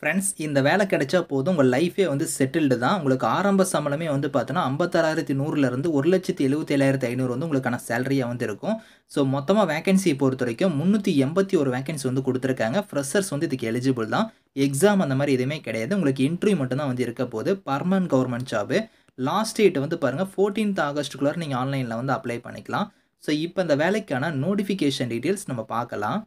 Friends இந்த வேலை கிடைச்சா போதும் உங்கள் லைஃபே வந்து செட்டில்டு தான். உங்களுக்கு ஆரம்ப சம்பளமே வந்து பார்த்தோன்னா 56,100லேருந்து 1,77,500 வந்து உங்களுக்கான சேலரியா வந்து இருக்கும். ஸோ மொத்தமா வேக்கன்சிய பொறுத்தவரைக்கும் 381 வேக்கன்சி வந்து குடுத்துருக்காங்க. ஃப்ரெஷர்ஸ் வந்து இதுக்கு எலிஜிபிள் தான். எக்ஸாம் அந்த மாரி எதுவுமே கிடையாது. உங்களுக்கு இன்டர்வியூ மட்டும் தான் வந்து இருக்க போது. Permanent government job. Last date வந்து பாருங்க 14த் ஆகஸ்ட்குள்ளார நீங்க ஆன்லைன்ல வந்து அப்ளை பண்ணிக்கலாம். ஸோ இப்ப இந்த வேலைக்கான நோட்டிஃபிகேஷன் டீட்டெயில்ஸ் நம்ம பார்க்கலாம்.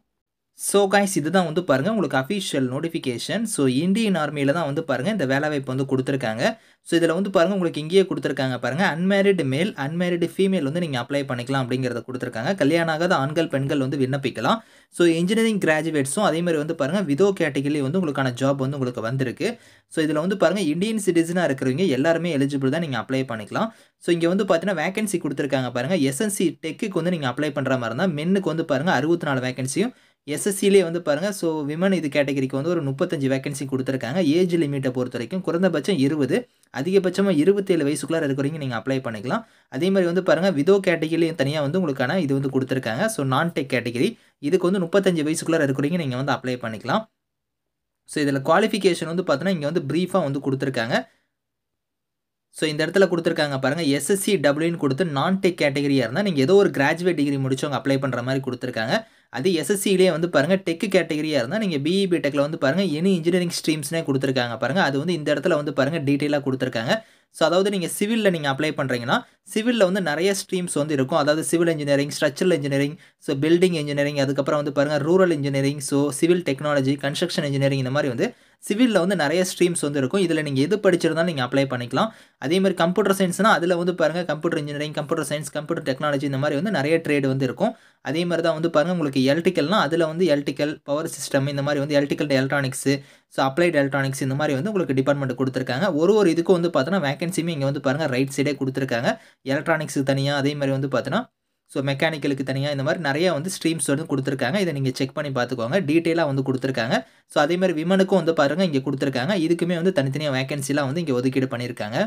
ஸோ காய்ஸ் இதுதான் வந்து பாருங்க உங்களுக்கு அஃபிஷியல் நோட்டிஃபிகேஷன். ஸோ இந்தியன் ஆர்மியில தான் வந்து பாருங்க இந்த வேலைவாய்ப்பு வந்து குடுத்துருக்காங்க. ஸோ இதில வந்து பாருங்க உங்களுக்கு இங்கேயே குடுத்துருக்காங்க பாருங்க. அன்மேரிட் மேல், அன்மேரிட் ஃபீமேல் வந்து நீங்க அப்ளை பண்ணிக்கலாம் அப்படிங்கிறத குடுத்துருக்காங்க. கல்யாணம் ஆகாத ஆண்கள், பெண்கள் வந்து விண்ணப்பிக்கலாம். ஸோ இன்ஜினியரிங் கிராஜுவேட்ஸும் அதே மாரி வந்து பாருங்க விதோ கேட்டகரி வந்து உங்களுக்கான ஜாப் வந்து உங்களுக்கு வந்திருக்கு. ஸோ இதில வந்து பாருங்க இந்தியன் சிட்டிசனா இருக்கிறவங்க எல்லாருமே எலிஜிபிள் தான் நீங்க அப்ளை பண்ணிக்கலாம். ஸோ இங்க வந்து பார்த்தீங்கன்னா வேக்கன்சி குடுத்துருக்காங்க பாருங்க. எஸ்எஸ்சி டெக்குக்கு வந்து நீங்க அப்ளை பண்ற மாரி இருந்தா மென்னுக்கு வந்து பாருங்க 64 வேக்கன்சியும் எஸ்எஸ்சிலே வந்து பாருங்க. ஸோ விமன் இது கேட்டகரிக்கு வந்து ஒரு 35 வேக்கன்சி குடுத்துருக்காங்க. ஏஜ் லிமிட்ட பொறுத்தவரைக்கும் குறைந்தபட்சம் 20 அதிகபட்சமா 27 வயசுக்குள்ளார இருக்கிறவங்க நீங்க அப்ளை பண்ணிக்கலாம். அதே மாரி வந்து பாருங்க விதோ கேட்டகரிலயும் தனியா வந்து உங்களுக்கான இது வந்து குடுத்துருக்காங்க. ஸோ நான் டெக் கேட்டகரி இதுக்கு வந்து 35 வயசுக்குள்ளார இருக்கிறவங்க நீங்க வந்து அப்ளை பண்ணிக்கலாம். ஸோ இதில குவாலிஃபிகேஷன் வந்து பார்த்தீங்கன்னா, இங்க வந்து பிரீஃபா வந்து குடுத்துருக்காங்க. ஸோ இந்த இடத்துல குடுத்துருக்காங்க பாருங்க. எஸ்எஸ்சி டபிள்யூன்னு குடுத்து நான் டெக் கேட்டகரியா இருந்தா, நீங்க ஏதோ ஒரு கிராஜுவேட் டிகிரி முடிச்சவங்க அப்ளை பண்ற மாரி குடுத்துருக்காங்க. அது எஸ்எஸ்சிலயே வந்து பாருங்க டெக் கேட்டகரியா இருந்தா, நீங்க பிஇ, பிடெக்ல வந்து பாருங்க எனி இன்ஜினியரிங் ஸ்ட்ரீம்ஸ்னே குடுத்துருக்காங்க பாருங்க. அது வந்து இந்த இடத்துல வந்து பாருங்க டீட்டெயிலா குடுத்துருக்காங்க. ஸோ அதாவது நீங்க சிவில்ல நீங்க அப்ளை பண்றீங்கன்னா, சிவில்ல வந்து நெறைய ஸ்ட்ரீம்ஸ் வந்து இருக்கும். அதாவது civil engineering, structural engineering, so building engineering, அதுக்கப்புறம் வந்து பாருங்க rural engineering, so civil technology, construction engineering இந்த மாரி வந்து சிவில்ல வந்து நெறைய ஸ்ட்ரீம்ஸ் வந்து இருக்கும். இதில நீங்க எது படிச்சிருந்தாலும் நீங்க அப்ளை பண்ணிக்கலாம். அதே மாரி கம்ப்யூட்டர் சயன்ஸ்னா அதில வந்து பாருங்க computer engineering, computer science, computer technology இந்த மாரி வந்து நெறைய ட்ரேட் வந்து இருக்கும். அதே மாரி தான் வந்து பாருங்க உங்களுக்கு எலக்ட்ரிக்கல்னா அதில வந்து எலக்ட்ரிக்கல், பவர் சிஸ்டம் இந்த மாரி வந்து electrical electronics, so applied electronics இந்த மாரி வந்து உங்களுக்கு டிபார்ட்மெண்ட் குடுத்துருக்காங்க. ஒரு இதுக்கும் வந்து பார்த்தோன்னா வேக்கன்சியுமே இங்க வந்து பாருங்க ரைட் சைடே குடுத்துருக்காங்க. எலக்ட்ரானிக்ஸ்க்கு தனியா, அதே மாரி வந்து பார்த்தோன்னா, ஸோ மெக்கானிக்கலுக்கு தனியா இந்த மாரி நெறைய வந்து ஸ்ட்ரீம்ஸ் வந்து குடுத்துருக்காங்க. இத நீங்க செக் பண்ணி பார்த்துக்கோங்க. டீட்டெயிலா வந்து குடுத்துருக்காங்க. ஸோ அதே மாரி விமனுக்கும் வந்து பாருங்க இங்க குடுத்துருக்காங்க. இதுக்குமே வந்து தனித்தனியா வேக்கன்சிலாம் வந்து இங்க ஒதுக்கீடு பண்ணியிருக்காங்க.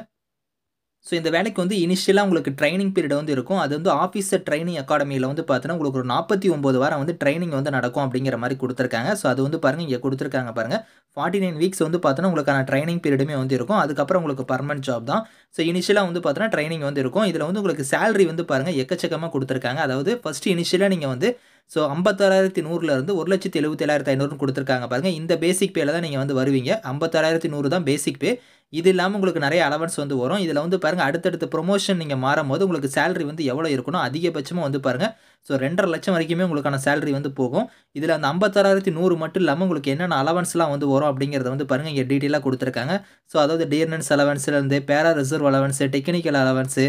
ஸோ இந்த வேலைக்கு வந்து இனிஷியலா உங்களுக்கு ட்ரெய்னிங் பீரியட் வந்து இருக்கும். அது வந்து ஆஃபீசர் ட்ரெய்னிங் அகாடமில வந்து பார்த்தீங்கன்னா, உங்களுக்கு ஒரு 49 வாரம் வந்து ட்ரெய்னிங் வந்து நடக்கும் அப்படிங்கிற மாரி குடுத்துருக்காங்க. ஸோ அது வந்து பாருங்க இங்க குடுத்துருக்காங்க பாருங்க. 49 வீக்ஸ் வந்து பார்த்தோன்னா, உங்களுக்கான ட்ரெய்னிங் பீரியடுமே வந்து இருக்கும். அதுக்கப்புறம் உங்களுக்கு பெர்மனன்ட் ஜாப் தான். ஸோ இனிஷியலா வந்து பார்த்தோன்னா, ட்ரெய்னிங் வந்து இருக்கும். இதில வந்து உங்களுக்கு சேலரி வந்து பாருங்க எக்கச்சக்கமா குடுத்துருக்காங்க. அதாவது ஃபர்ஸ்ட் இனிஷியலா நீங்க வந்து ஸோ 56,100லேருந்து 1,77,500ன்னு குடுத்துருக்காங்க பாருங்க. இந்த பேசிக் பேல தான் நீங்க வந்து வருவீங்க. 56,100 தான் பேசிக் பே. இது இல்லாம உங்களுக்கு நெறைய அலவன்ஸ் வந்து வரும். இதில வந்து பாருங்க அடுத்தடுத்த புரமோஷன் நீங்க மாறும்போது உங்களுக்கு சேலரி வந்து எவ்வளோ இருக்குன்னா, அதிகபட்சமா வந்து பாருங்க ஸோ 2,50,000 லட்சம் வரைக்குமே உங்களுக்கான சேலரி வந்து போகும். இதில அந்த 56,100 மட்டும் இல்லாம உங்களுக்கு என்னென்ன அலவன்ஸ்லாம் வந்து வரும் அப்படிங்கிறத வந்து பாருங்க இங்க டீட்டெயிலா குடுத்துருக்காங்க. ஸோ அதாவது டியர்னன்ஸ் அலவன்ஸ்லேருந்து para reserve allowance, technical allowance,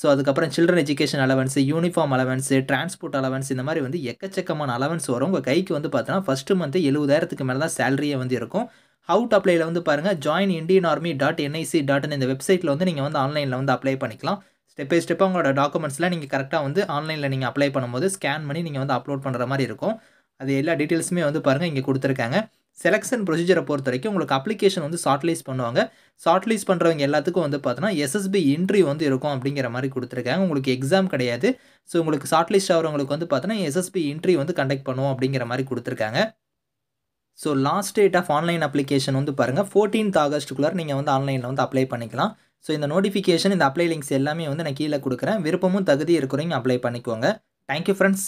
so அதுக்கப்புறம் children education allowance, uniform allowance, transport allowance இந்த மாரி வந்து எக்கச்சக்கமான அலவன்ஸ் வரும். உங்க கைக்கு வந்து பார்த்தோன்னா, ஃபர்ஸ்ட் மந்த் 70,000க்கு மேல தான் சேலரியே வந்து இருக்கும். ஹவ் டூ அப்ளைல வந்து பாருங்க joinindianarmy.nic.in இந்த வெப்சைட்ல வந்து நீங்க வந்து ஆன்லைன்ல வந்து அப்ளை பண்ணிக்கலாம். ஸ்டெப் பை ஸ்டெப்பா உங்களோட டாக்குமெண்ட்ஸ்லாம் நீங்க கரெக்ட்டா வந்து ஆன்லைன்ல நீங்க அப்ளை பண்ணும்போது ஸ்கேன் பண்ணி நீங்க வந்து அப்லோட் பண்ற மாரி இருக்கும். அது எல்லா டீட்டெயில்ஸுமே வந்து பாருங்க இங்க குடுத்துருக்காங்க. செலக்ஷன் ப்ரொசீஜர பொறுத்தவரைக்கும் உங்களுக்கு அப்ளிகேஷன் வந்து ஷார்ட்லிஸ்ட் பண்ணுவாங்க. ஷார்ட்லிஸ்ட் பண்றவங்க எல்லாத்துக்கும் வந்து பார்த்தோன்னா, எஸ்எஸ்பி இன்டர்வியூ வந்து இருக்கும் அப்படிங்கிற மாரி குடுத்துருக்காங்க. உங்களுக்கு எக்ஸாம் கிடையாது. ஸோ உங்களுக்கு ஷார்ட்லிஸ்ட் ஆகுறவங்களுக்கு வந்து பார்த்தோன்னா, எஸ்எஸ்பி இன்டர்வியூ வந்து கண்டக்ட் பண்ணுவோம் அப்படிங்கிற மாரி குடுத்துருக்காங்க. So last date of online application வந்து பாருங்க 14த் ஆகஸ்ட்டுக்குள்ளார நீங்க வந்து ஆன்லைன்ல வந்து அப்ளை பண்ணிக்கலாம். ஸோ இந்த நோட்டிஃபிகேஷன், இந்த அப்ளை லிங்க்ஸ் எல்லாமே வந்து நான் கீழ குடுக்குறேன். விருப்பமும் தகுதியும் இருக்கிறவங்க அப்ளை பண்ணிக்கோங்க. Thank you friends.